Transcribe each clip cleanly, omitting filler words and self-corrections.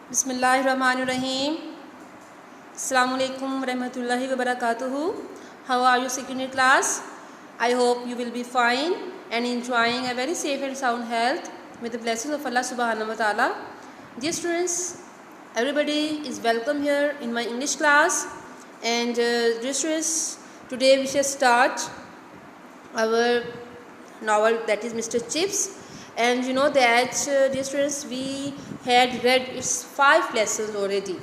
Bismillahirrahmanirrahim. Assalamualaikum warahmatullahi wabarakatuh. How are you, second year class? I hope you will be fine and enjoying a very safe and sound health with the blessings of Allah subhanahu wa ta'ala. Dear students, everybody is welcome here in my English class. And dear students, today we shall start our novel, that is Mr. Chips. And you know that dear students, we had read its 5 lessons already,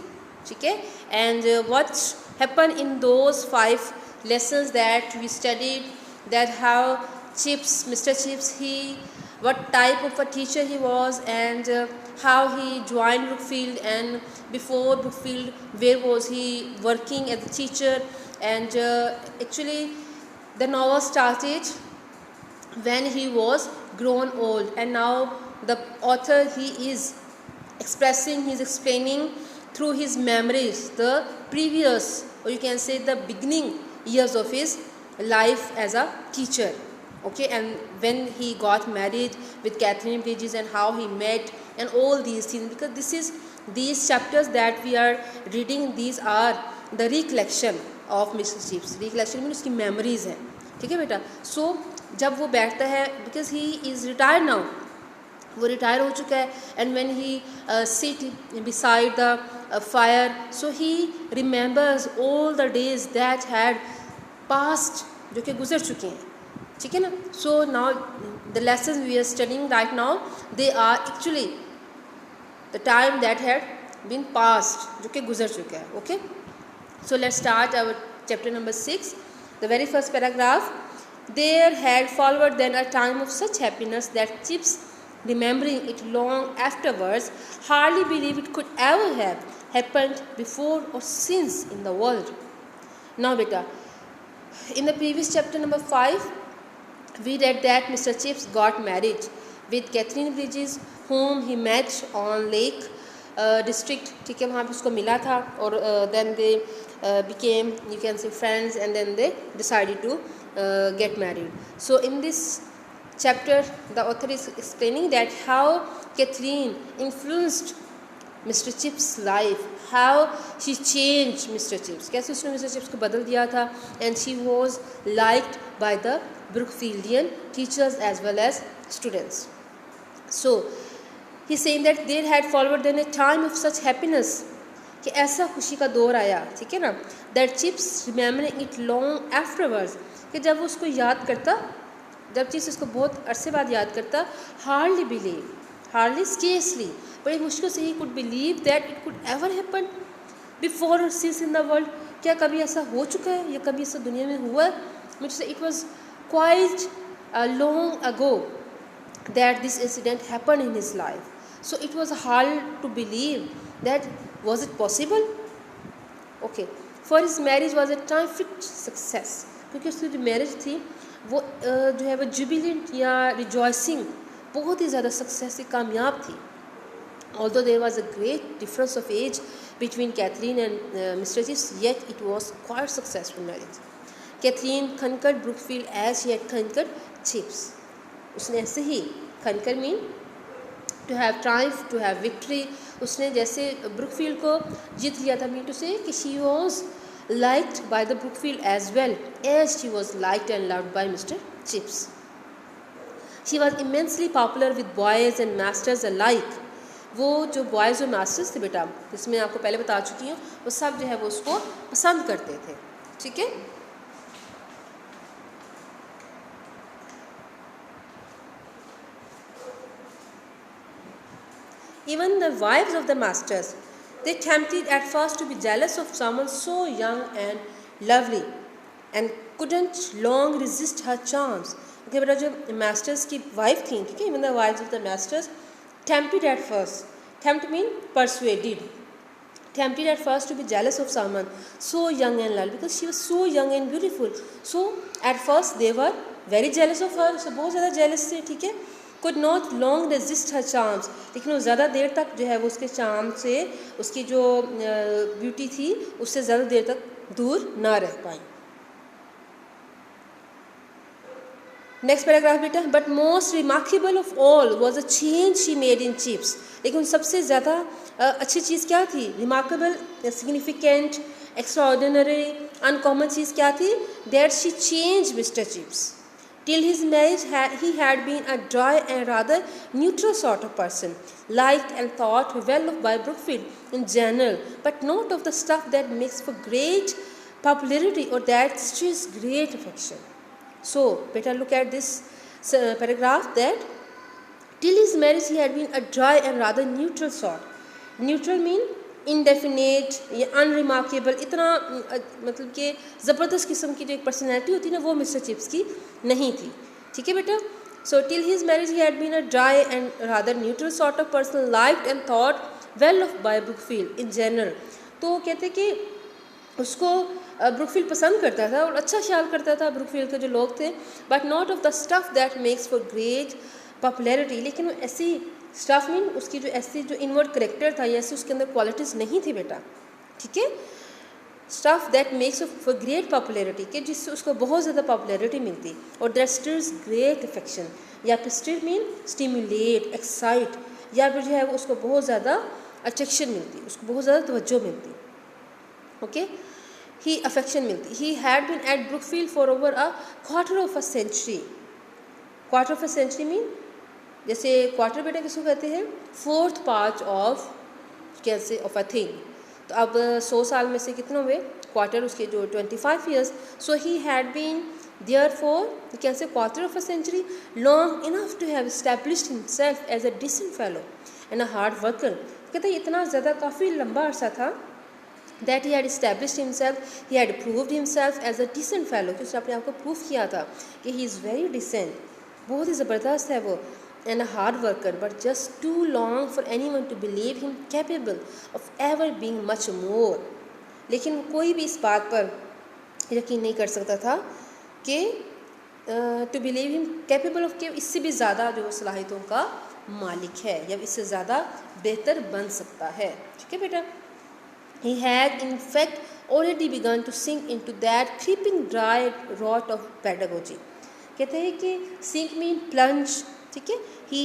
okay? And what happened in those 5 lessons that we studied, that how Chips, Mr. Chips, what type of a teacher he was, and how he joined Brookfield, and before Brookfield where was he working as a teacher. And actually the novel started when he was grown old, and now the author he is explaining through his memories the previous, or you can say the beginning years of his life as a teacher, okay? And when he got married with Catherine Bridges and how he met and all these things, because these chapters that we are reading, these are the recollection of Mr. Chips. recollection means उसकी memories हैं, ठीक है बेटा? So जब वो बैठता है, because he is retired now, वो रिटायर हो चुका है, and when he sit beside the fire, so he remembers all the days that had passed, जो कि गुजर चुके हैं, ठीक है ना? So now the lesson we are studying right now, they are actually the time that had been passed, जो कि गुजर चुका है, okay? So let's start our chapter number 6, the very first paragraph. There had followed then a time of such happiness that Chips, remembering it long afterwards, hardly believed it could ever have happened before or since in the world. Now beta, in the previous chapter number 5, we read that Mr. Chips got married with Catherine Bridges, whom he met on Lake District, ठीक है? वहाँ पे उसको मिला था, और then they became, you can say, friends, and then they decided to get married. So in this chapter the author is explaining that how Catherine influenced Mr. Chips' life, how she changed Mr. Chips, कैसे उसने Mr. Chips को बदल दिया था, and she was liked by the Brookfieldian teachers as well as students. So he's saying that there had followed then a time of such happiness, कि ऐसा खुशी का दौर आया, ठीक है ना? That Chips, remembering it long afterwards, कि जब वो उसको याद करता, जब चीज़ उसको बहुत अरसे बाद याद करता, हार्डली बिलीव, हार्डली स्केर्सली, बड़ी मुश्किल से he could believe that it could ever happen before और सिंस इन द वर्ल्ड, क्या कभी ऐसा हो चुका है या कभी ऐसा दुनिया में हुआ है? मुझसे it was quite long ago that this incident happen in his life. So it was hard to believe that was it possible, okay? For his marriage was a triumphant success, क्योंकि उसकी जो मैरिज थी वो जो है वो जुबिलेंट या rejoicing, बहुत ही ज़्यादा सक्सेस से कामयाब थी. Although there was a great difference of age between Catherine and mister Chips, yet it was quite successful marriage. Catherine conquered Brookfield as she had conquered Chips. उसने ऐसे ही, conquer mean to have triumph, to have victory, उसने जैसे Brookfield को जीत लिया था, mean to से कि she was liked by the Brookfield as well as she was liked and loved by Mr. Chips. She was immensely popular with boys and masters alike. वो जो boys और masters थे बेटा, जिसमें आपको पहले बता चुकी हूँ, वो सब जो है वो उसको पसंद करते थे, ठीक है? Even the wives of the masters, they tempted at first to be jealous of someone so young and lovely and couldn't long resist her charms. Okay, बेटा जो masters की wife थी, ठीक है? Even the wives of the masters tempted at first. Tempt mean persuaded. Tempted at first to be jealous of someone so young and lovely, because she was so young and beautiful. So at first they were very jealous of her. So बहुत ज़्यादा jealous थे, ठीक है? could not long resist her charms, लेकिन वो ज़्यादा देर तक जो है वो उसके चार्म से, उसकी जो ब्यूटी थी उससे ज़्यादा देर तक दूर ना रह पाई. नेक्स्ट पैराग्राफ बेटा, but most remarkable of all was a change she made in chips. लेकिन सबसे ज़्यादा अच्छी चीज़ क्या थी? रिमार्केबल, सिग्निफिकेंट, एक्स्ट्राऑर्डिनरी, अनकॉमन चीज़ क्या थी? That she change mister chips. Till his marriage, he had been a dry and rather neutral sort of person, liked and thought well of by Brookfield in general, but not of the stuff that makes for great popularity or that stirs great affection. So, better look at this paragraph that till his marriage he had been a dry and rather neutral sort. Neutral mean indefinite या unremarkable, इतना मतलब कि ज़बरदस्त किस्म की जो एक personality होती है ना, वो मिस्टर चिप्स की नहीं थी. ठीक है बेटा. So till his marriage he had been a dry and rather neutral sort of person, liked and thought well of by Brookfield in general. तो कहते कि उसको ब्रुकफील्ड पसंद करता था और अच्छा ख्याल करता था ब्रुकफील्ड के जो लोग थे, but not of the stuff that makes for great popularity. लेकिन वो ऐसी स्टाफ मीन उसकी जो ऐसी जो इनवर्ड करेक्टर था या ऐसी उसके अंदर क्वालिटीज़ नहीं थी बेटा. ठीक है. Staff that makes for great popularity, कि जिससे उसको बहुत ज़्यादा पॉपुलैरिटी मिलती, और दैट स्टिर्स ग्रेट अफेक्शन, या फिर स्टिर मीन स्टिमुलेट, एक्साइट, या फिर जो है वो उसको बहुत ज़्यादा अट्रैक्शन मिलती, उसको बहुत ज़्यादा तवज्जो मिलती. ओके. ही अफेक्शन मिलती. He had been at Brookfield for over a quarter of a century. Quarter of a century mean जैसे क्वार्टर बेटा किसको कहते हैं? फोर्थ पार्ट ऑफ कैसे ऑफ अ थिंग. तो अब 100 साल में से कितने हुए क्वार्टर? उसके जो 25 years. So he had been there for can say quarter of a century, long enough to have established himself as a decent fellow and a hard worker. कहते हैं इतना ज़्यादा काफ़ी लंबा अरसा था that he had established himself, he had proved himself as a decent fellow, कि उसने अपने आप को प्रूव किया था कि he is very decent, बहुत ही ज़बरदस्त है वो, and a hard worker, but just too long for anyone to believe him capable of ever being much more. लेकिन कोई भी इस बात पर यकीन नहीं कर सकता था कि to believe him capable of, कि इससे भी ज़्यादा जो सलाहियतों का मालिक है या इससे ज़्यादा बेहतर बन सकता है. ठीक है बेटा. He had in fact already begun to sink into that creeping dry rot of pedagogy. कहते हैं कि sink mean plunge. ठीक है. He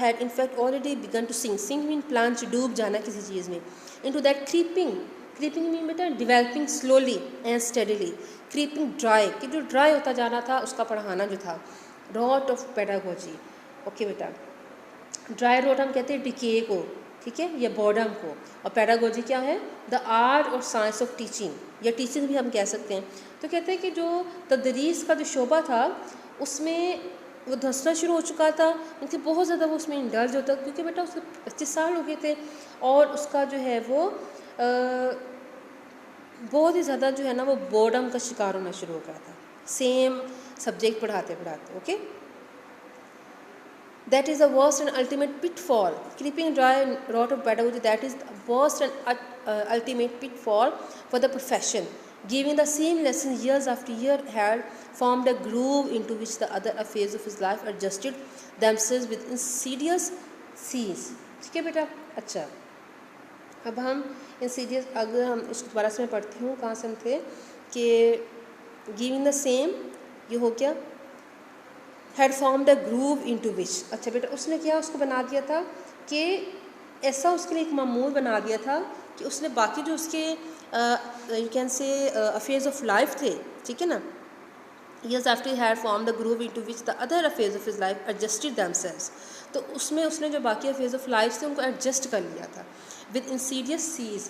had in fact already begun to sink. Sink mean plunge, डूब जाना किसी चीज़ में. Into that creeping mean बेटा developing slowly and steadily. Creeping dry, कि जो dry होता जाना था उसका पढ़ाना जो था. Rot of pedagogy. ओके बेटा. ड्राई रोट हम कहते हैं डिके को, ठीक है, या बॉर्डम को. और पैडागोजी क्या है? द आर्ट और साइंस ऑफ टीचिंग, या टीचिंग भी हम कह सकते हैं. तो कहते हैं कि जो तदरीस का जो शोबा था उसमें वो धंसना शुरू हो चुका था, क्योंकि बहुत ज़्यादा वो उसमें इंडल्ज होता, क्योंकि बेटा उसके 25 साल हो गए थे और उसका जो है वो बहुत ही ज़्यादा जो है ना वो बोर्डम का शिकार होना शुरू हो गया था, सेम सब्जेक्ट पढ़ाते पढ़ाते. Okay. That is the worst and ultimate pitfall. Creeping dry rot of pedagogy, that is the worst and ultimate pitfall for the profession. Giving the same lesson years after year had formed a groove into which the other affairs of his life adjusted themselves with insidious seas. ठीक है बेटा. अच्छा, अब हम insidious, अगर हम इसको दोबारा से मैं पढ़ती हूँ, कहाँ से हम थे कि गिविंग द सेम, ये हो गया, had formed a groove into विच. अच्छा बेटा, उसने क्या उसको बना दिया था कि ऐसा उसके लिए एक मामूल बना दिया था कि उसने बाकी जो उसके you can say affairs of life थे, ठीक है ना, years after he had formed a groove into which the other affairs of his life adjusted themselves. तो उसमें उसने जो बाकी अफेयर्स ऑफ लाइफ थे उनको एडजस्ट कर लिया था विद इंसीडियस ईज़.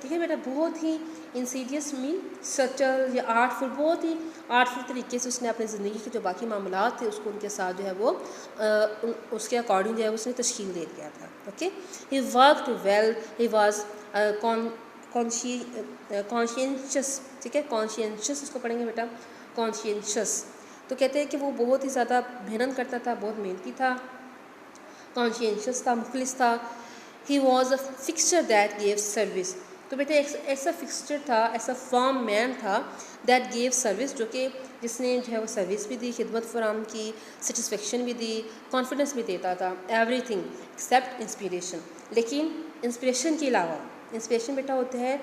ठीक है बेटा. बहुत ही इंसीडियस मीन सटल या आर्टफुल, बहुत ही आर्टफुल तरीके से उसने अपनी ज़िंदगी के जो बाकी मामलात थे उसको उनके साथ जो है वो उसके अकॉर्डिंग जो है उसने तश्कील दे दिया था. Okay. He worked well, he was conscious. ठीक है. कॉन्शियंशियस उसको पढ़ेंगे बेटा. कॉन्शियंशियस तो कहते हैं कि वो बहुत ही ज़्यादा मेहनत करता था, बहुत मेहनती था, कॉन्शियंशियस था, मुखलिस था. He was a fixture that gave service. तो बेटा ऐसा फिक्सचर था, ऐसा फॉर्म मैन था दैट गेव सर्विस, जो कि जिसने जो है वो सर्विस भी दी, खिदमत फराम की, सेटिस्फेक्शन भी दी, कॉन्फिडेंस भी देता था. Everything except inspiration. लेकिन इंस्पिरेशन के अलावा, इंस्पिरेशन बेटा होता है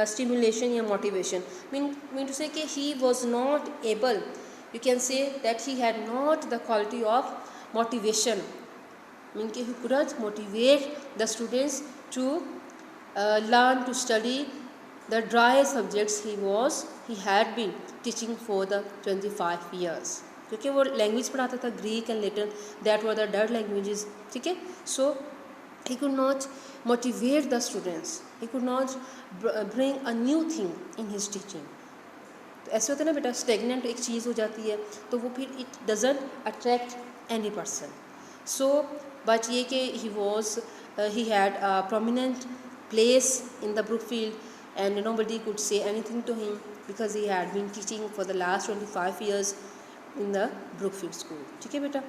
स्टिमुलेशन या मोटिवेशन. मीन टू से कि he was not able you can say that he had not the quality of motivation, meaning he couldn't motivate the students to learn to study the dry subjects he had been teaching for the 25 years, क्योंकि वो language पढ़ाता था Greek and Latin, that were the dead languages, ठीक है. सो he could not motivate the students, he could not bring a new thing in his teaching. तो ऐसे होता है ना बेटा, स्टेगनेंट एक चीज़ हो जाती है तो वो फिर it doesn't attract any person. So but ये कि he had a prominent place in the Brookfield and nobody could say anything to him because he had been teaching for the last 25 years in the Brookfield school. ठीक है बेटा.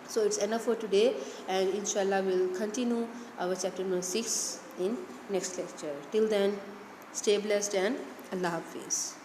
So it's enough for today, and inshallah we'll continue our chapter number 6 in next lecture. Till then, stay blessed and Allah Hafiz.